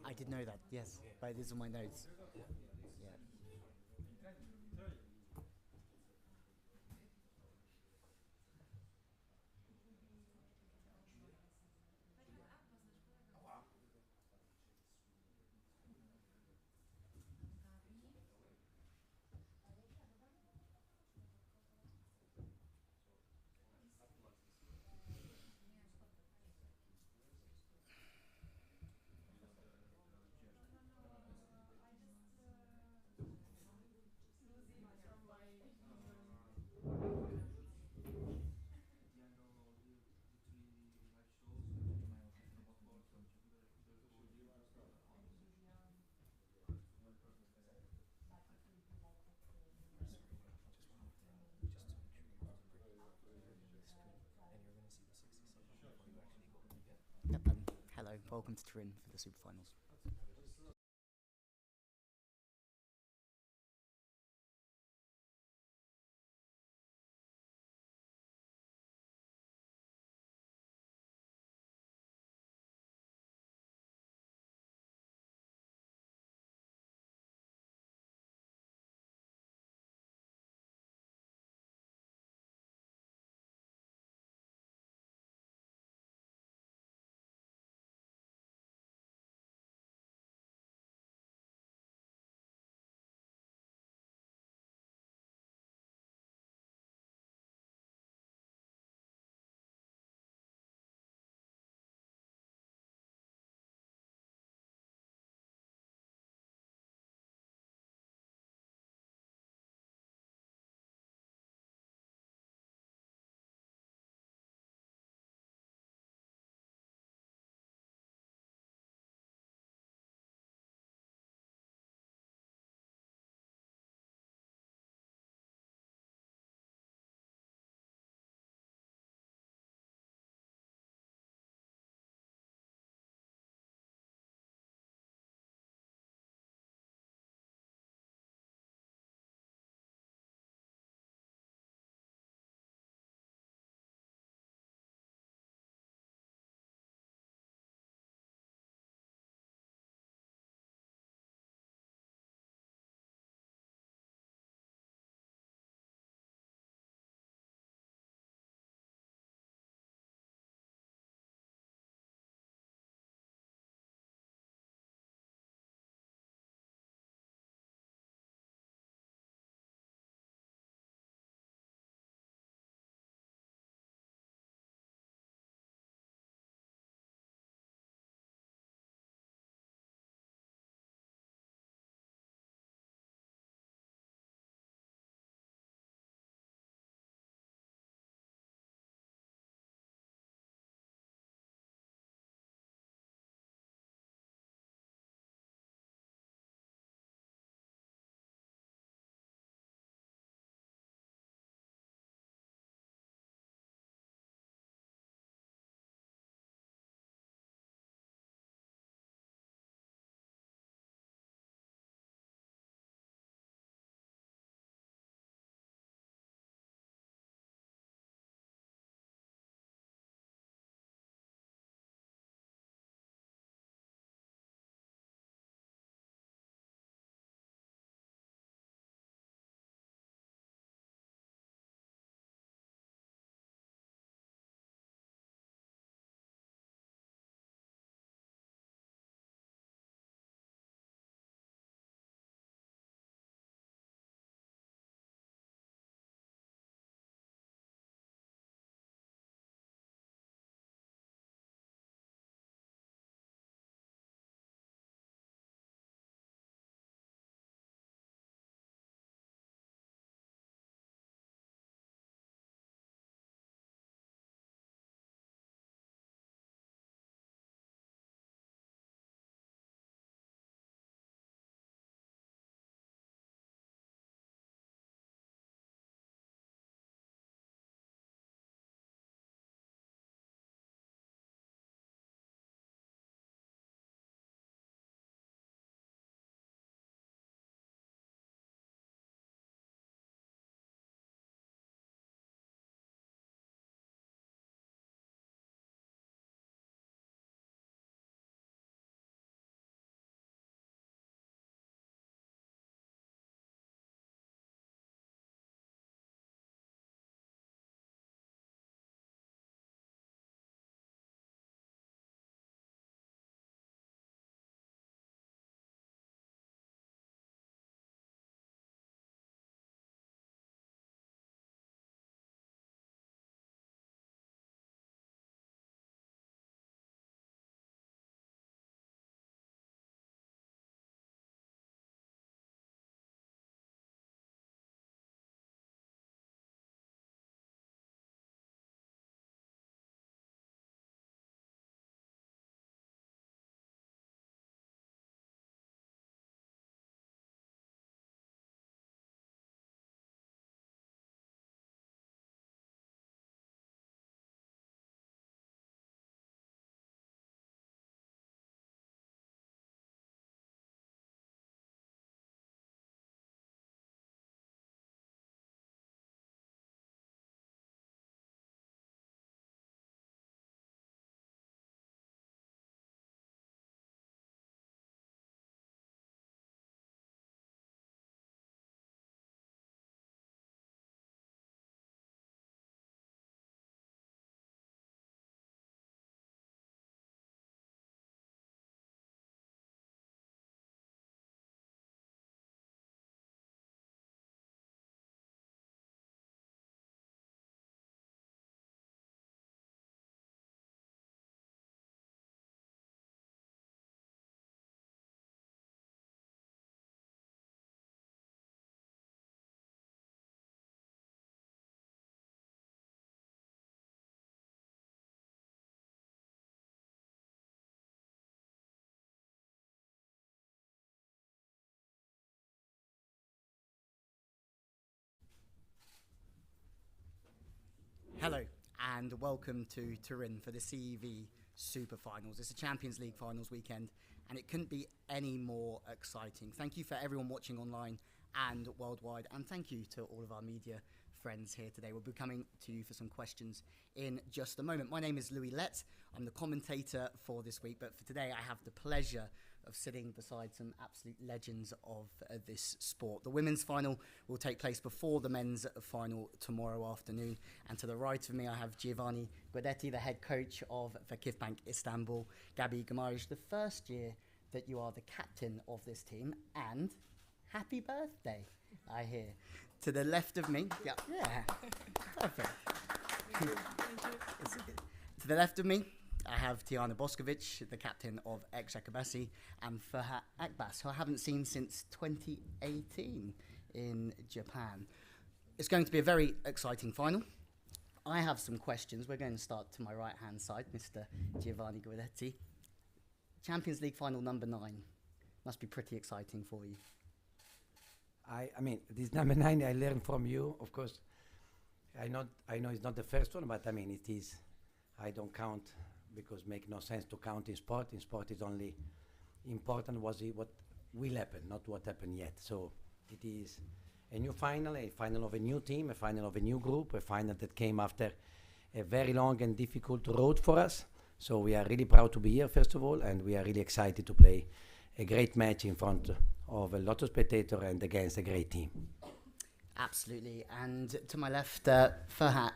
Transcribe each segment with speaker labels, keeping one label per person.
Speaker 1: I did know that, yes, but these are my notes. Yeah. Yep, hello, welcome to Turin for the SuperFinals. and welcome to Turin for the CEV SuperFinals. It's a Champions League finals weekend, and it couldn't be any more exciting. Thank you for everyone watching online and worldwide, and thank you to all of our media friends here today. We'll be coming to you for some questions in just a moment. My name is Louis Lett. I'm the commentator for this week, but for today I have the pleasure of sitting beside some absolute legends of this sport. The women's final will take place before the men's final tomorrow afternoon. And to the right of me, I have Giovanni Guidetti, the head coach of Vakifbank Istanbul. Gabi Gamaric, the first year that you are the captain of this team, and happy birthday, I hear. To the left of me, yeah, perfect.
Speaker 2: Thank you.
Speaker 1: To the left of me, I have Tiana Boskovic, the captain of Ekşehirspor, and Ferhat Akbas, who I haven't seen since 2018 in Japan. It's going to be a very exciting final. I have some questions. We're going to start to my right-hand side, Mr. Giovanni Guidetti. Champions League final number 9. Must be pretty exciting for you.
Speaker 3: I mean, this number 9 I learned from you, of course. I know it's not the first one, but I mean, it is. I don't count because make no sense to count in sport. In sport, it's only important what will happen, not what happened yet. So it is a new final, a final of a new team, a final of a new group, a final that came after a very long and difficult road for us. So we are really proud to be here, first of all, and we are really excited to play a great match in front of a lot of spectators and against a great team.
Speaker 1: Absolutely. And to my left, Ferhat,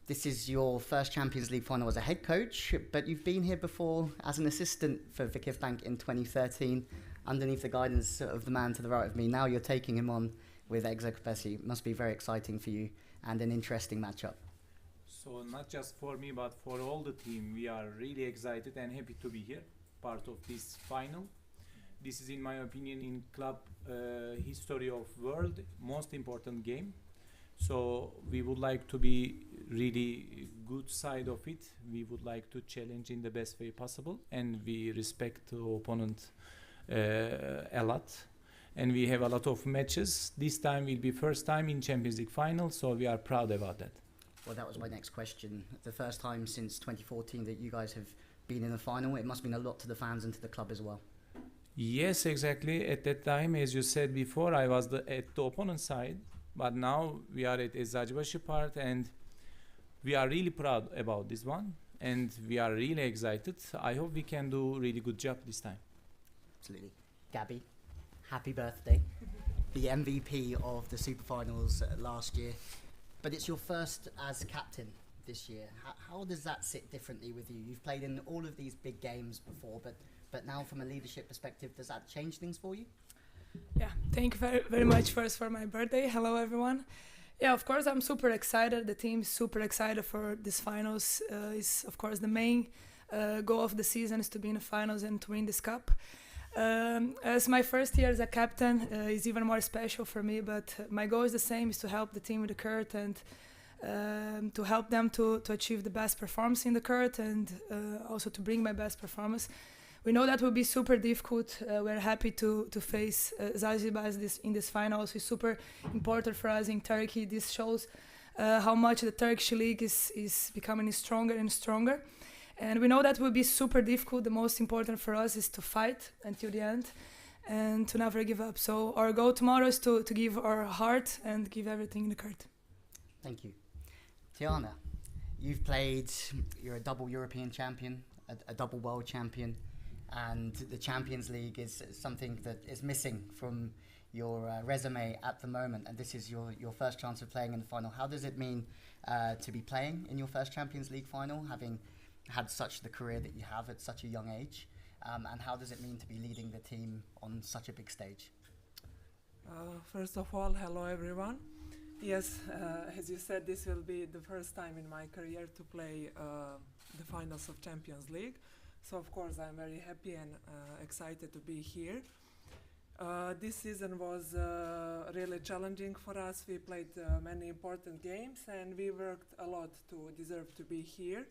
Speaker 1: this is your first Champions League final as a head coach, but you've been here before as an assistant for Vakifbank in 2013, underneath the guidance of the man to the right of me. Now you're taking him on with Ekşehirspor. Must be very exciting for you and an interesting matchup.
Speaker 4: So not just for me, but for all the team, we are really excited and happy to be here, part of this final. This is, in my opinion, in club history of world, most important game. So we would like to be really good side of it. We would like to challenge in the best way possible, and we respect the opponent a lot. And we have a lot of matches. This time will be first time in Champions League final, so we are proud about that.
Speaker 1: Well, that was my next question. The first time since 2014 that you guys have been in the final. It must mean a lot to the fans and to the club as well.
Speaker 4: Yes, exactly. At that time, as you said before, I was at the opponent side, but now we are at Ekşehirspor part, and we are really proud about this one, and we are really excited. I hope we can do really good job this time.
Speaker 1: Absolutely. Gabi, happy birthday. The MVP of the SuperFinals last year, but it's your first as captain this year. How does that sit differently with you? You've played in all of these big games before, but now from a leadership perspective, does that change things for you?
Speaker 2: Yeah, thank you very, very much first for my birthday. Hello, everyone. Yeah, of course, I'm super excited. The team is super excited for this finals. Is of course the main goal of the season is to be in the finals and to win this cup. As my first year as a captain is even more special for me, but my goal is the same, is to help the team with the court and to help them to achieve the best performance in the court, and also to bring my best performance. We know that will be super difficult. We're happy to face Zanzibar in this final. It's super important for us in Turkey. This shows how much the Turkish league is becoming stronger and stronger. And we know that will be super difficult. The most important for us is to fight until the end and to never give up. So our goal tomorrow is to give our heart and give everything in the court.
Speaker 1: Thank you. Tiana, you're a double European champion, a double world champion, and the Champions League is something that is missing from your resume at the moment, and this is your first chance of playing in the final. How does it mean to be playing in your first Champions League final, having had such the career that you have at such a young age, and how does it mean to be leading the team on such a big stage?
Speaker 5: First of all, hello everyone. Yes, as you said, this will be the first time in my career to play the finals of Champions League. So of course I'm very happy and excited to be here. This season was really challenging for us. We played many important games and we worked a lot to deserve to be here.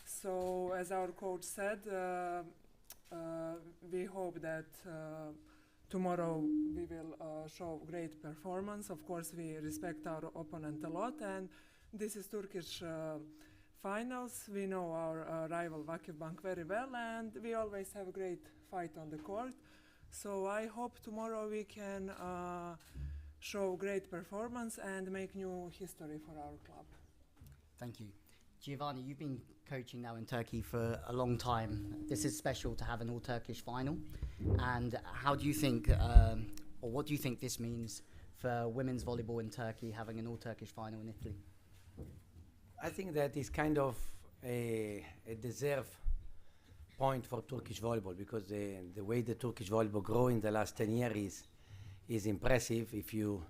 Speaker 5: So as our coach said, we hope that tomorrow we will show great performance. Of course we respect our opponent a lot, and this is Turkish finals. We know our rival Vakifbank very well, and we always have a great fight on the court. So I hope tomorrow we can show great performance and make new history for our club.
Speaker 1: Thank you. Giovanni, you've been coaching now in Turkey for a long time. This is special to have an all-Turkish final. And how do you think, or what do you think this means for women's volleyball in Turkey, having an all-Turkish final in Italy?
Speaker 3: I think that is kind of a deserved point for Turkish volleyball, because the way the Turkish volleyball grew in the last 10 years is impressive. If you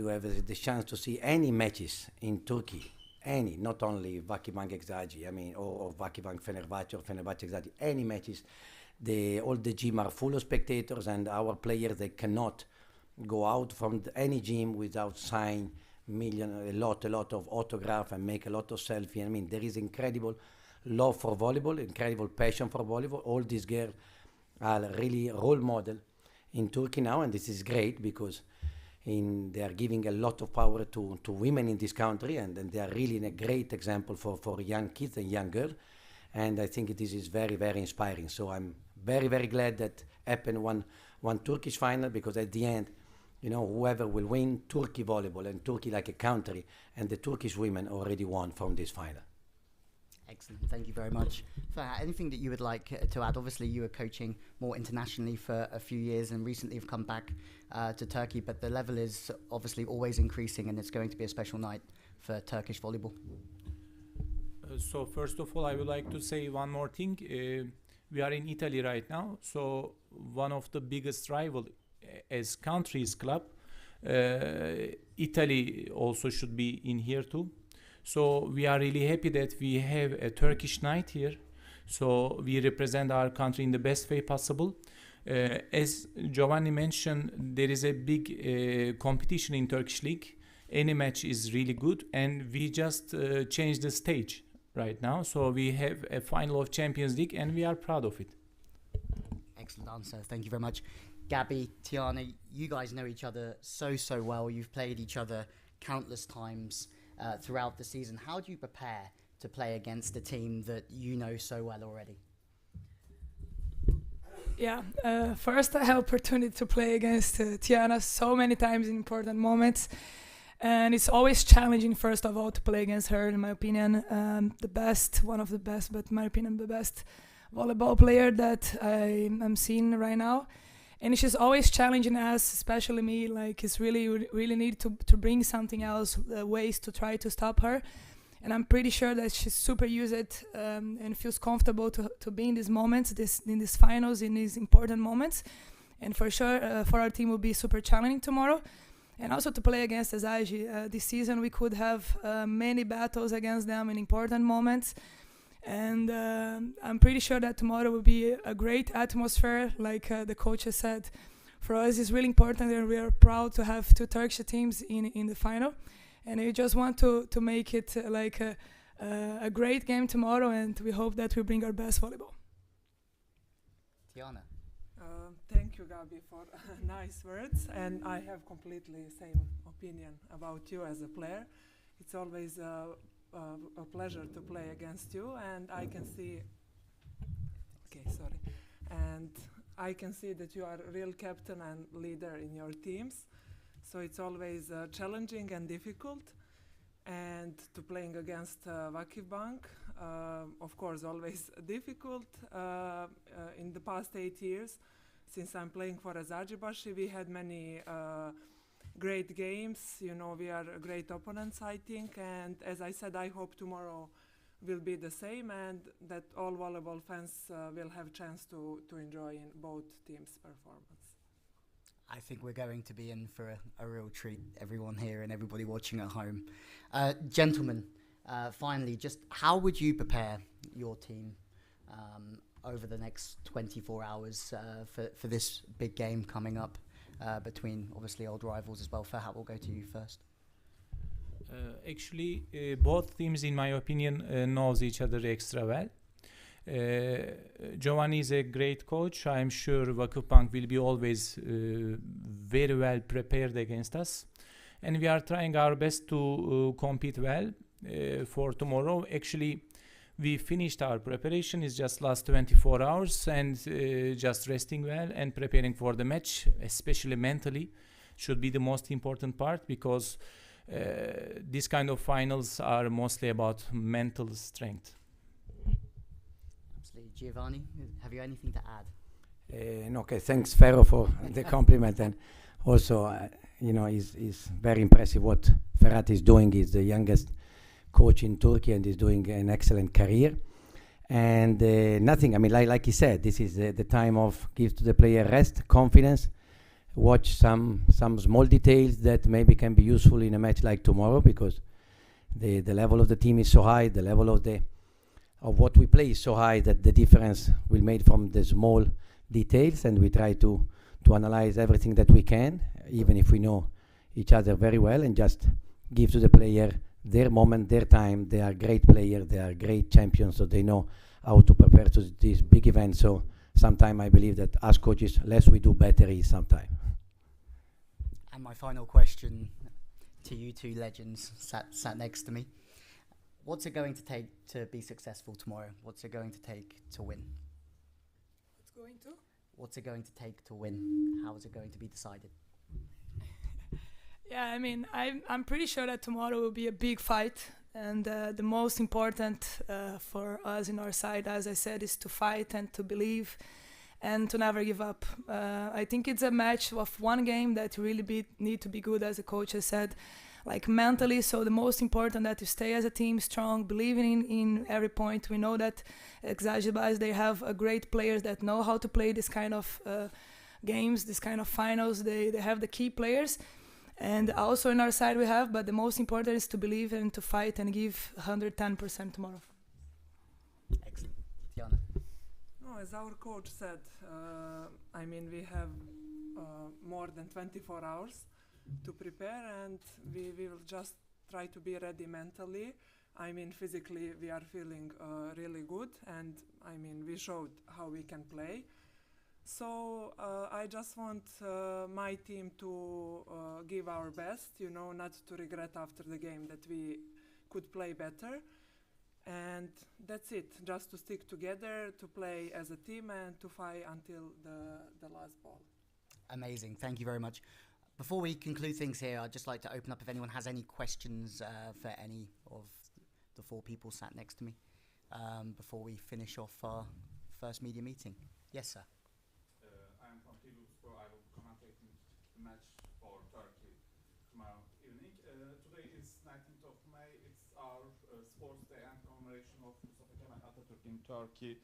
Speaker 3: have the chance to see any matches in Turkey, any, not only Vakifbank Exagi, or Vakifbank Fenerbahce or Fenerbahce Exagi, any matches, all the gym are full of spectators, and our players, they cannot go out from any gym without sign a lot of autograph and make a lot of selfie. There is incredible love for volleyball, incredible passion for volleyball. All these girls are really role model in Turkey now, and this is great because they are giving a lot of power to women in this country, and they are really a great example for young kids and young girls. And I think this is very, very inspiring. So I'm very, very glad that happened one Turkish final, because at the end, whoever will win Turkey volleyball and Turkey like a country, and the Turkish women already won from this final.
Speaker 1: Excellent. Thank you very much. Anything that you would like to add? Obviously, you were coaching more internationally for a few years and recently have come back to Turkey, but the level is obviously always increasing, and it's going to be a special night for Turkish volleyball.
Speaker 4: So first of all, I would like to say one more thing. We are in Italy right now, so one of the biggest rival as country's club, Italy also should be in here too. So we are really happy that we have a Turkish night here. So we represent our country in the best way possible. As Giovanni mentioned, there is a big competition in Turkish League. Any match is really good, and we just changed the stage right now. So we have a final of Champions League, and we are proud of it.
Speaker 1: Excellent answer. Thank you very much. Gabby, Tiana, you guys know each other so well. You've played each other countless times throughout the season. How do you prepare to play against a team that you know so well already?
Speaker 2: Yeah, first I had opportunity to play against Tiana so many times in important moments, and it's always challenging, first of all, to play against her. In my opinion, one of the best, but in my opinion, the best volleyball player that I'm seeing right now. And she's always challenging us, especially me. Like, it's really need to bring something else, ways to try to stop her. And I'm pretty sure that she's super used it and feels comfortable to be in these moments, in these finals, in these important moments. And for sure, for our team, will be super challenging tomorrow. And also to play against Exagi. This season, we could have many battles against them in important moments. And I'm pretty sure that tomorrow will be a great atmosphere, like the coach has said. For us, it's really important, and we are proud to have two Turkish teams in the final. And we just want to make it like a great game tomorrow, and we hope that we bring our best volleyball.
Speaker 1: Tiana.
Speaker 5: Thank you, Gabi, for nice words. And I have completely same opinion about you as a player. It's always a pleasure to play against you, and I can see and I can see that you are a real captain and leader in your teams, so it's always challenging and difficult. And to playing against Vakifbank, of course, always difficult. In the past 8 years since I'm playing for Eczacıbaşı, we had many great games. We are great opponents, I think, and as I said, I hope tomorrow will be the same, and that all volleyball fans will have chance to enjoy in both teams' performance.
Speaker 1: I think we're going to be in for a real treat, everyone here and everybody watching at home. Gentlemen, finally, just how would you prepare your team over the next 24 hours for this big game coming up? Between obviously old rivals as well. Ferhat, we'll go to you first.
Speaker 4: Actually, both teams, in my opinion, knows each other extra well. Giovanni is a great coach. I'm sure Vakifbank will be always very well prepared against us, and we are trying our best to compete well. for tomorrow. Actually, we finished our preparation. It's just last 24 hours and just resting well and preparing for the match, especially mentally, should be the most important part because these kind of finals are mostly about mental strength.
Speaker 1: Absolutely. Giovanni, have you anything to add?
Speaker 3: Okay, thanks, Ferro, for the compliment. And also, it's very impressive what Ferhat is doing. He's the youngest coach in Turkey and is doing an excellent career. And nothing, I mean, like he said, this is the time of give to the player rest, confidence, watch some small details that maybe can be useful in a match like tomorrow because the level of the team is so high, the level of what we play is so high that the difference will made from the small details, and we try to analyze everything that we can, even if we know each other very well, and just give to the player their moment, their time. They are great players, they are great champions, so they know how to prepare to this big event. So sometimes I believe that as coaches, less we do, better is sometimes.
Speaker 1: And my final question to you two legends sat next to me. What's it going to take to be successful tomorrow? What's it going to take to win? What's it going to take to win? How is it going to be decided?
Speaker 2: Yeah, I mean, I'm pretty sure that tomorrow will be a big fight, and the most important for us in our side, as I said, is to fight and to believe and to never give up. I think it's a match of one game that really need to be good, as the coach has said, like mentally. So the most important that you stay as a team strong, believing in every point. We know that Exagibas, they have great players that know how to play this kind of games, this kind of finals. They have the key players. And also in our side we have, but the most important is to believe and to fight and give 110% tomorrow.
Speaker 1: Excellent. Tiana.
Speaker 5: No, as our coach said, I mean, we have more than 24 hours to prepare, and we will just try to be ready mentally. I mean, physically we are feeling really good, and I mean, we showed how we can play. So I just want my team to give our best, not to regret after the game that we could play better. And that's it, just to stick together, to play as a team and to fight until the last ball.
Speaker 1: Amazing, thank you very much. Before we conclude things here, I'd just like to open up if anyone has any questions for any of the four people sat next to me before we finish off our first media meeting. Yes, sir.
Speaker 6: I'm from Tbilisi. I will commentating the match for Turkey tomorrow evening. Today is 19th of May. It's our sports day and commemoration of Mustafa Kemal Atatürk in Turkey.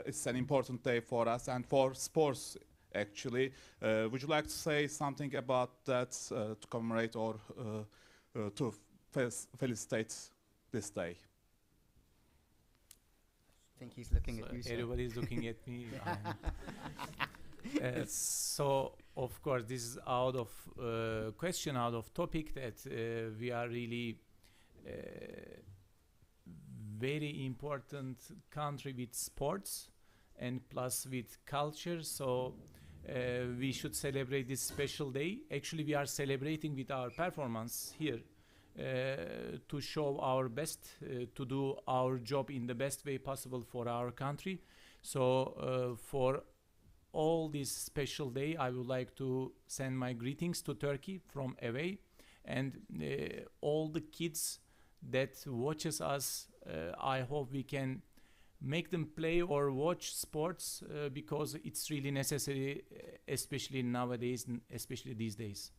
Speaker 6: It's an important day for us and for sports, actually. Would you like to say something about that to commemorate or to felicitate this day?
Speaker 1: I think he's looking at you, sir.
Speaker 4: Everybody's looking at me. So, of course, this is out of question, out of topic that we are really very important country with sports and plus with culture. So we should celebrate this special day. Actually, we are celebrating with our performance here to show our best, to do our job in the best way possible for our country. So for all this special day, I would like to send my greetings to Turkey from away, and all the kids that watches us. I hope we can make them play or watch sports because it's really necessary, especially nowadays, especially these days.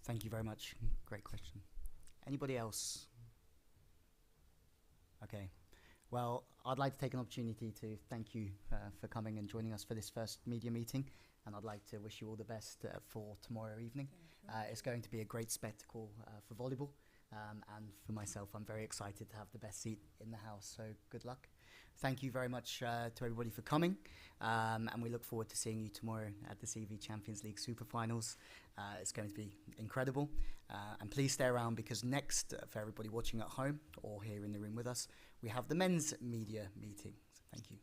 Speaker 1: Thank you very much. Great question. Anybody else? Okay. Well, I'd like to take an opportunity to thank you for coming and joining us for this first media meeting, and I'd like to wish you all the best for tomorrow evening. It's going to be a great spectacle for volleyball, and for myself, I'm very excited to have the best seat in the house, so good luck. Thank you very much to everybody for coming, and we look forward to seeing you tomorrow at the CV Champions League SuperFinals. It's going to be incredible, and please stay around because next, for everybody watching at home or here in the room with us, we have the men's media meeting. So thank you.